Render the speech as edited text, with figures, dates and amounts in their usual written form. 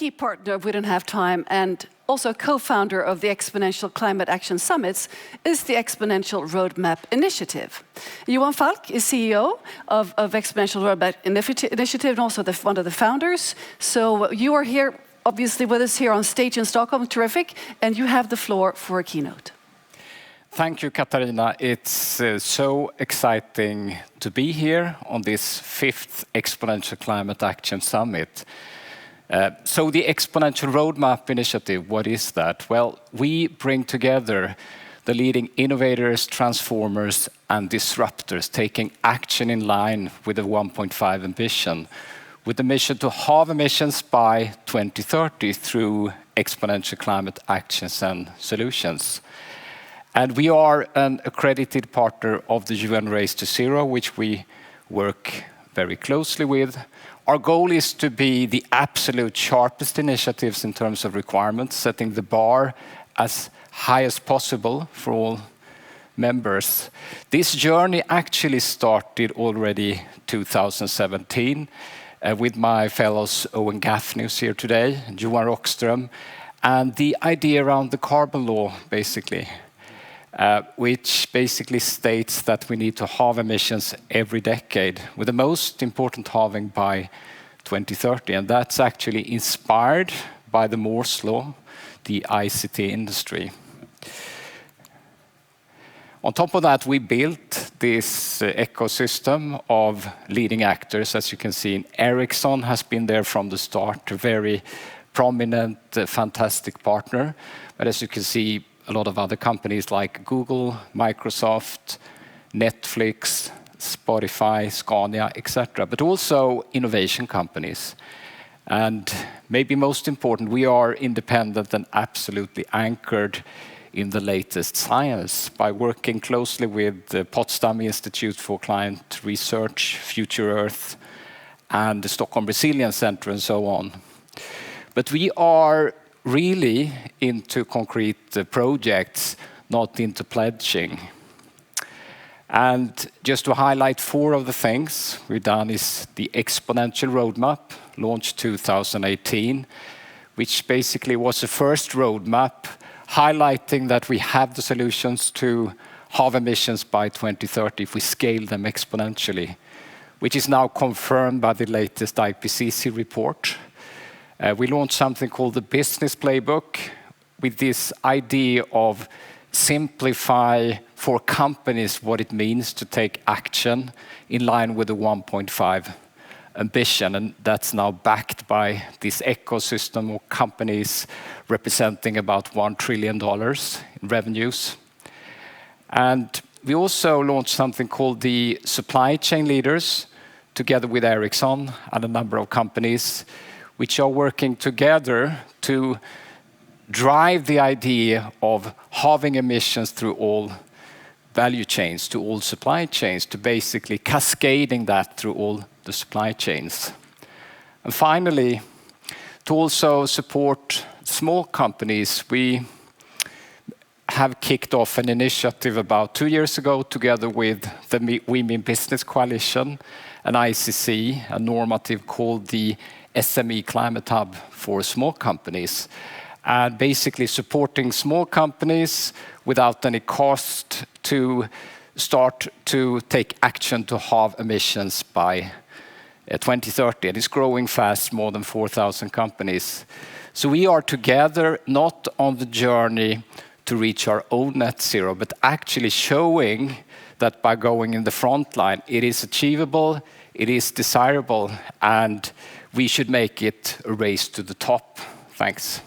key partner of We Don't Have Time and also co-founder of the Exponential Climate Action Summits is the Exponential Roadmap Initiative. Johan Falk is CEO of Exponential Roadmap Initiative and also one of the founders. So you are here, obviously with us here on stage in Stockholm, terrific, and you have the floor for a keynote. Thank you, Katarina. It's so exciting to be here on this 5th Exponential Climate Action Summit. So the Exponential Roadmap Initiative, what is that? Well, we bring together the leading innovators, transformers, and disruptors taking action in line with the 1.5 ambition, with the mission to halve emissions by 2030 through exponential climate actions and solutions. And we are an accredited partner of the UN Race to Zero, which we work very closely with. Our goal is to be the absolute sharpest initiatives in terms of requirements, setting the bar as high as possible for all members. This journey actually started already 2017 with my fellows Owen Gaffney, who's here today, Johan Rockström, and the idea around the carbon law, basically. Which basically states that we need to halve emissions every decade, with the most important halving by 2030. And that's actually inspired by the Moore's law, the ICT industry. On top of that, we built this ecosystem of leading actors. As you can see, Ericsson has been there from the start, a very prominent, fantastic partner. But as you can see, a lot of other companies like Google, Microsoft, Netflix, Spotify, Scania, etc. But also innovation companies. And maybe most important, we are independent and absolutely anchored in the latest science by working closely with the Potsdam Institute for Climate Research, Future Earth, and the Stockholm Resilience Center, and so on. But we are really into concrete projects, not into pledging. And just to highlight 4 of the things we've done is the Exponential Roadmap, launched 2018, which basically was the first roadmap highlighting that we have the solutions to halve emissions by 2030 if we scale them exponentially, which is now confirmed by the latest IPCC report. We launched something called the Business Playbook with this idea of simplify for companies what it means to take action in line with the 1.5 ambition. And that's now backed by this ecosystem of companies representing about $1 trillion in revenues. And we also launched something called the Supply Chain Leaders, together with Ericsson and a number of companies, which are working together to drive the idea of halving emissions through all value chains, to all supply chains, to basically cascading that through all the supply chains. And finally, to also support small companies, we have kicked off an initiative about 2 years ago together with the We Mean Business Coalition and ICC, a normative called the SME Climate Hub for small companies, and basically supporting small companies without any cost to start to take action to halve emissions by 2030. And it's growing fast, more than 4,000 companies. So we are together, not on the journey to reach our own net zero, but actually showing that by going in the front line, it is achievable, it is desirable, and we should make it a race to the top. Thanks.